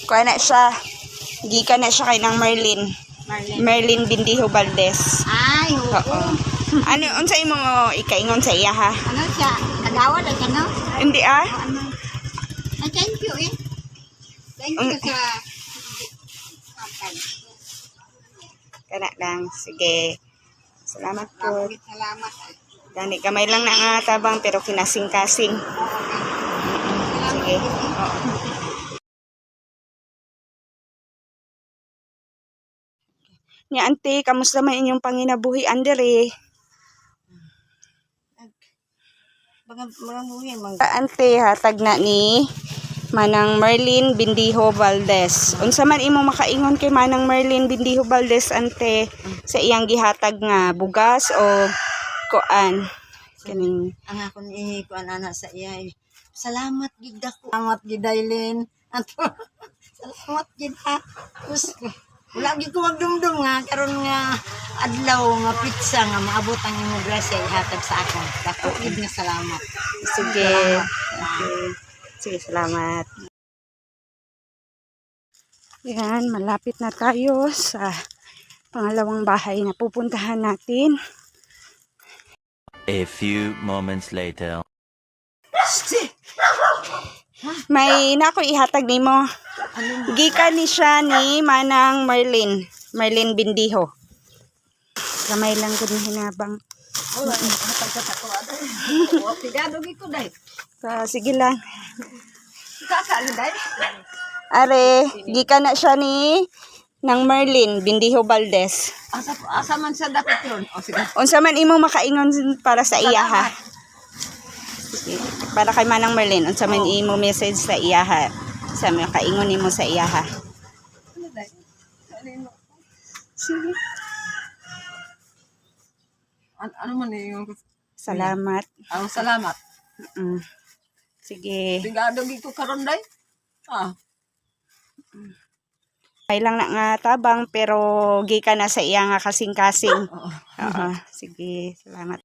Kuha na siya. Gikan na siya kay ng Merlin. Merlin Bindiho Valdez. Ay, Oo. Ano, unsa imo ikaingon sa iya ha? ano siya? Kagawa na siya, no? Hindi ah? Ano? Ay, thank you eh. Thank you sa... Kana lang. Sige. Salamat po. Salamat. Gani kamay lang na nga tabang pero kinasing-kasing. Sige. Oo. Ni ante, kamusta man inyong panginabuhi andere? Mga buhay, Ante, hatag na ni Manang Merlin Bindiho Valdez. Unsa man imo makaingon kay Manang Merlin Bindiho Valdez ante sa iyang gihatag nga bugas o kuan kaning ang akong kuan ana sa iya. Salamat gid ako. Salamat gid Dailin. Salamat gid ha. Wala gid ko magdumdum nga karon nga adlaw nga pizza nga maabot ang imong grasya ihatag sa akon. Dako gid nga salamat. sige. Okay. Sige, salamat. Yan, malapit na tayo sa pangalawang bahay na pupuntahan natin. A few moments later. May nako ihatag nimo. Gikan ni siya ni Manang Merlin Bindiho. Kamay lang gud ni hinabang. Oh, hatag sa ako aday. O pigado gid ko dai. Sige lang. Kakaano dai? Are, gikan na siya ni nang Merlin Bindiho Valdez. Asa man sa dapat yun? O sige. Unsa man imo makaingon para sa iya ha? Sige. Para kay Manang Merlin, unsa man imo message sa iya ha? Sa makaingon nimo sa iya ha? Ano dai? Sige. Ano man yung Salamat. salamat. Sige. Pigado gid ko karon dai. Ay lang na nga tabang pero gikan na sa iya nga kasing-kasing. Oo. Sige, salamat.